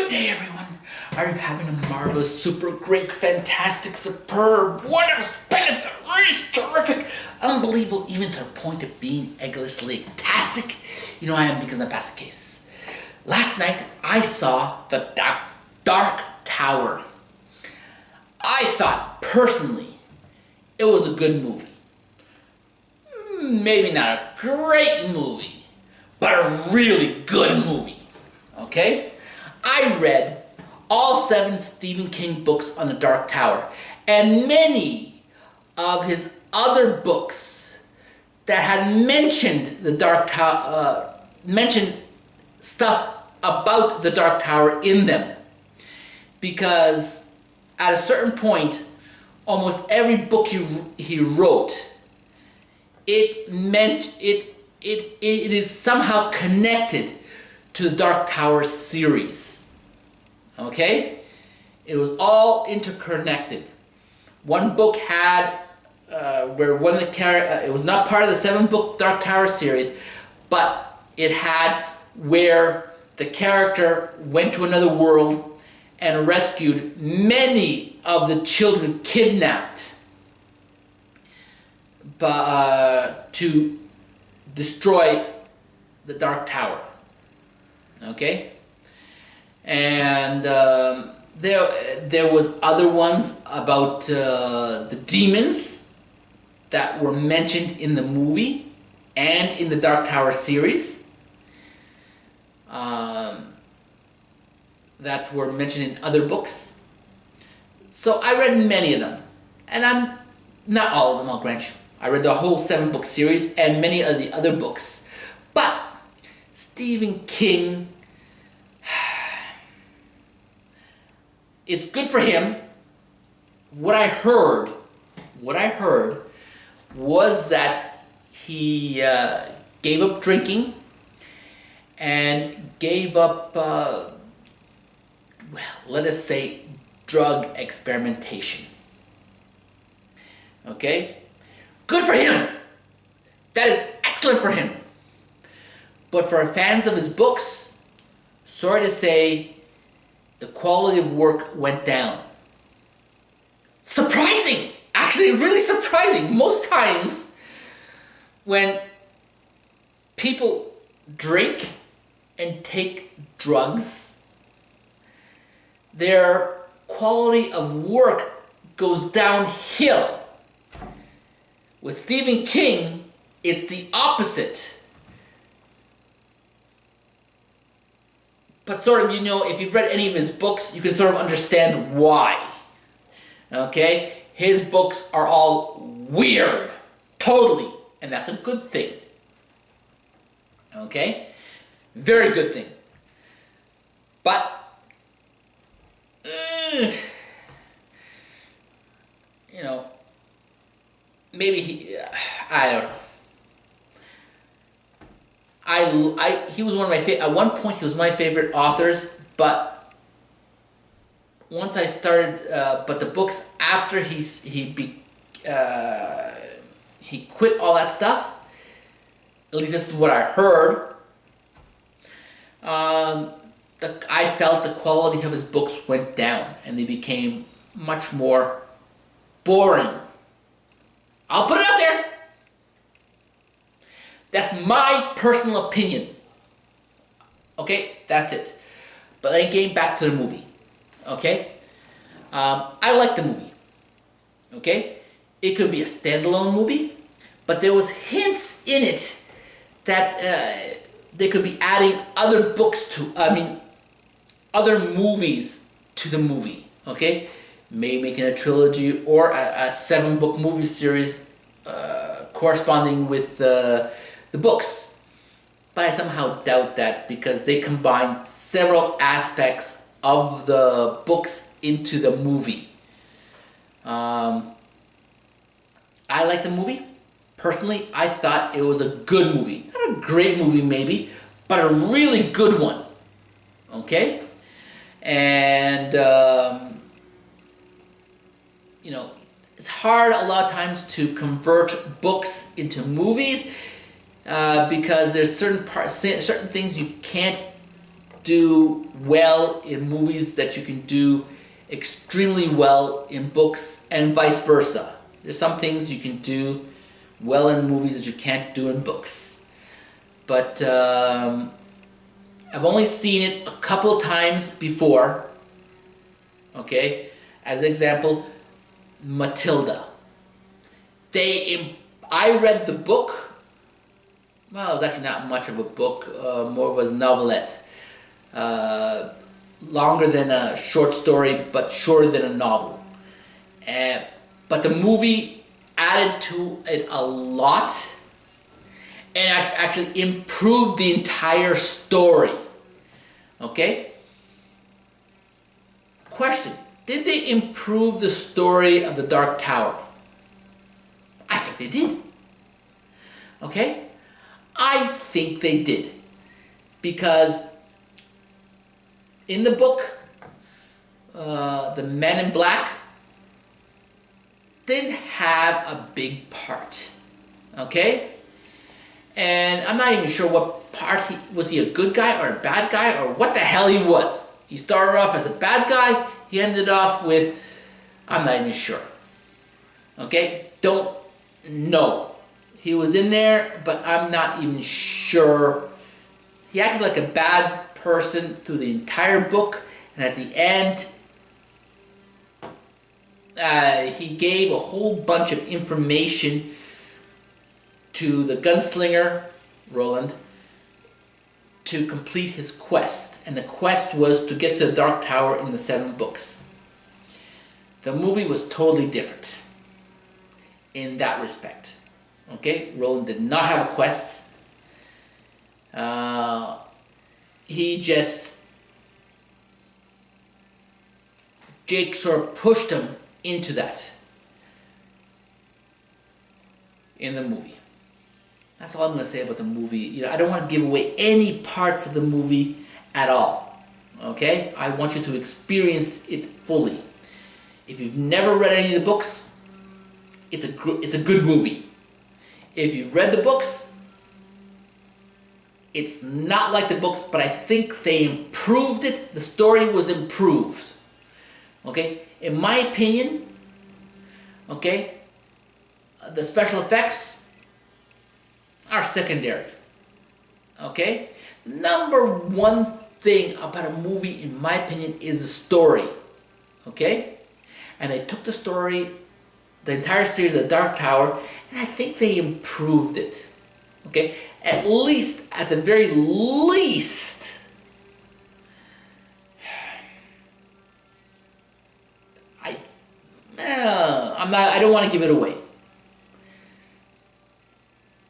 Good day, everyone. Are you having a marvelous, super great, fantastic, superb, wonderful, best, rich, terrific, unbelievable, even to the point of being egglessly-tastic? You know I am because I'm past a case. Last night, I saw The Dark Tower. I thought, personally, it was a good movie. Maybe not a great movie, but a really good movie. Okay? I read all 7 Stephen King books on The Dark Tower, and many of his other books that had mentioned the Dark Tower, mentioned stuff about the Dark Tower in them. Because at a certain point, almost every book he wrote, it is somehow connected to the Dark Tower series. Okay? It was all interconnected. One book had where one of the characters, it was not part of the 7-book Dark Tower series, but it had where the character went to another world and rescued many of the children kidnapped to destroy the Dark Tower. Okay? And there was other ones about the demons that were mentioned in the movie and in the Dark Tower series. That were mentioned in other books. So I read many of them. And not all of them, I'll grant you. I read the whole 7-book series and many of the other books. But Stephen King, it's good for him. What I heard was that he gave up drinking and gave up, let us say, drug experimentation. Okay? Good for him. That is excellent for him. But for fans of his books, sorry to say, the quality of work went down. Surprising! Actually, really surprising. Most times, when people drink and take drugs, their quality of work goes downhill. With Stephen King, it's the opposite. But sort of, if you've read any of his books, you can sort of understand why. Okay? His books are all weird. Totally. And that's a good thing. Okay? Very good thing. But, maybe I don't know. He was one of my at one point he was my favorite authors, but once I started, but the books after he quit all that stuff. At least this is what I heard. I felt the quality of his books went down, and they became much more boring. I'll put it out there. That's my personal opinion. Okay, that's it. But then getting back to the movie. Okay, I like the movie. Okay, it could be a standalone movie, but there was hints in it that they could be adding other books to. Other movies to the movie. Okay, maybe making a trilogy or a 7-book movie series corresponding with the books. But I somehow doubt that because they combine several aspects of the books into the movie. I like the movie. Personally, I thought it was a good movie. Not a great movie maybe, but a really good one. Okay? And, it's hard a lot of times to convert books into movies because there's certain things you can't do well in movies that you can do extremely well in books, and vice versa. There's some things you can do well in movies that you can't do in books. But I've only seen it a couple of times before. Okay, as an example, Matilda. I read the book. Well, it was actually not much of a book, more of a novelette. Longer than a short story, but shorter than a novel. But the movie added to it a lot, and actually improved the entire story. Okay? Question: did they improve the story of the Dark Tower? I think they did. Okay? I think they did. Because in the book, the Men in Black didn't have a big part. Okay? And I'm not even sure what part was he a good guy or a bad guy or what the hell he was. He started off as a bad guy, he ended off with, I'm not even sure. Okay? Don't know. He was in there, but I'm not even sure. He acted like a bad person through the entire book, and at the end, he gave a whole bunch of information to the gunslinger, Roland, to complete his quest. And the quest was to get to the Dark Tower in the 7 books. The movie was totally different in that respect. Okay, Roland did not have a quest. Jake sort of pushed him into that in the movie. That's all I'm going to say about the movie. I don't want to give away any parts of the movie at all. Okay? I want you to experience it fully. If you've never read any of the books, it's a good movie. If you've read the books, it's not like the books, but I think they improved it. The story was improved. Okay? In my opinion, okay, the special effects are secondary. Okay? Number one thing about a movie, in my opinion, is the story. Okay? And they took the story, the entire series of Dark Tower, and I think they improved it. Okay? At the very least, I don't want to give it away.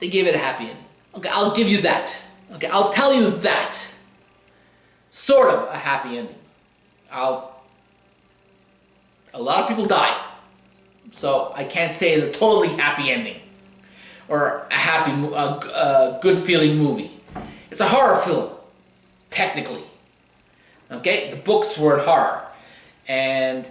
They gave it a happy ending. Okay, I'll give you that. Okay, I'll tell you that. Sort of a happy ending. A lot of people die. So I can't say it's a totally happy ending. Or a good feeling movie. It's a horror film, technically. Okay, the books were horror. And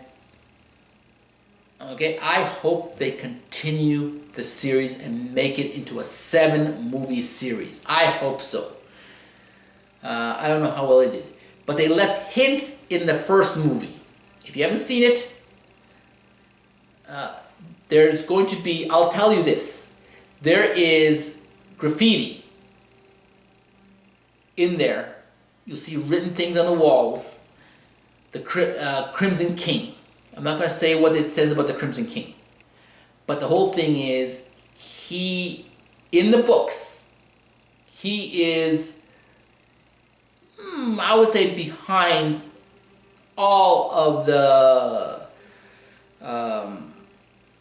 okay, I hope they continue the series and make it into a 7-movie series. I hope so. I don't know how well they did. But they left hints in the first movie. If you haven't seen it, there's going to be, I'll tell you this, there is graffiti in there. You'll see written things on the walls. The Crimson King. I'm not going to say what it says about the Crimson King. But the whole thing is, in the books, he is, I would say, behind all of the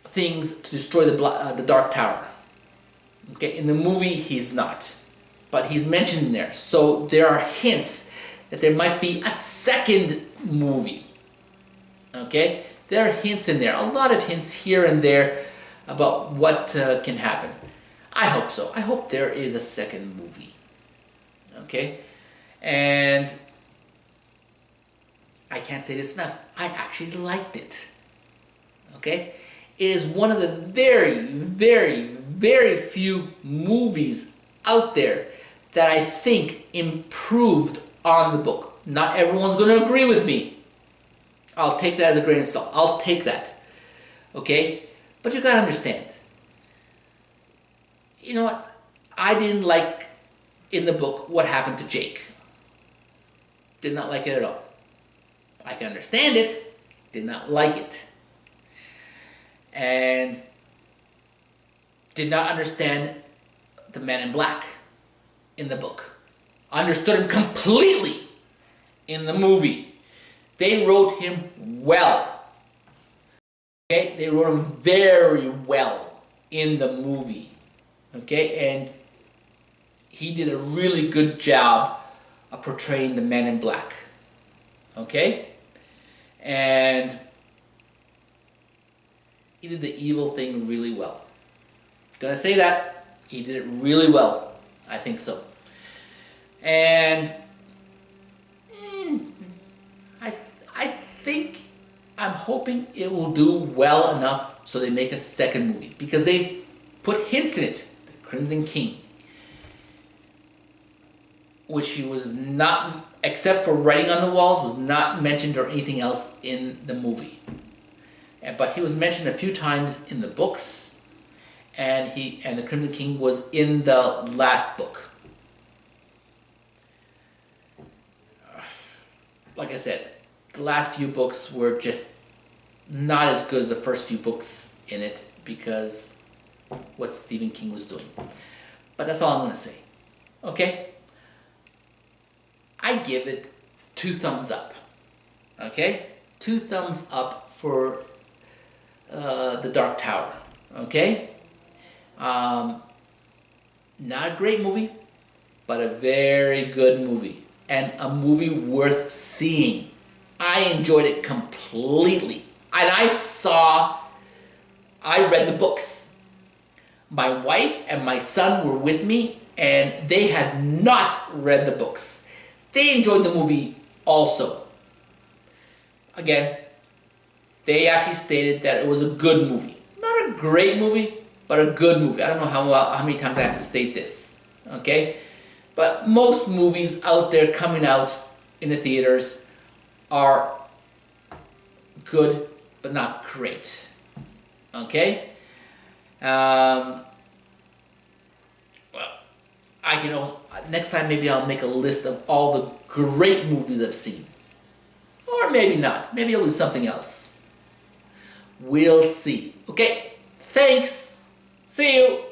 things to destroy the Dark Tower. Okay, in the movie, he's not. But he's mentioned in there. So there are hints that there might be a second movie. Okay? There are hints in there. A lot of hints here and there about what can happen. I hope so. I hope there is a second movie. Okay? And I can't say this enough. I actually liked it. Okay? It is one of the very, very, very few movies out there that I think improved on the book. Not everyone's going to agree with me. I'll take that as a grain of salt. I'll take that. Okay? But you got to understand. You know what? I didn't like in the book what happened to Jake. Did not like it at all. I can understand it. Did not like it. And did not understand the Man in Black in the book. Understood him completely in the movie. They wrote him well. Okay? They wrote him very well in the movie. Okay? And he did a really good job of portraying the Man in Black. Okay? And he did the evil thing really well. Gonna say that. He did it really well. I think so. And I'm hoping it will do well enough so they make a second movie. Because they put hints in it. The Crimson King. Which he was not, except for writing on the walls, was not mentioned or anything else in the movie. But he was mentioned a few times in the books. And the Crimson King was in the last book. Like I said, the last few books were just not as good as the first few books in it because what Stephen King was doing. But that's all I'm going to say. Okay? I give it 2 thumbs up. Okay? 2 thumbs up for The Dark Tower. Okay? Not a great movie, but a very good movie. And a movie worth seeing. I enjoyed it completely. And I read the books. My wife and my son were with me, and they had not read the books. They enjoyed the movie also. Again, they actually stated that it was a good movie. Not a great movie, but a good movie. I don't know how many times I have to state this. Okay? But most movies out there coming out in the theaters are good, but not great. Okay? Well, next time maybe I'll make a list of all the great movies I've seen. Or maybe not. Maybe I'll do something else. We'll see. Okay? Thanks. See you.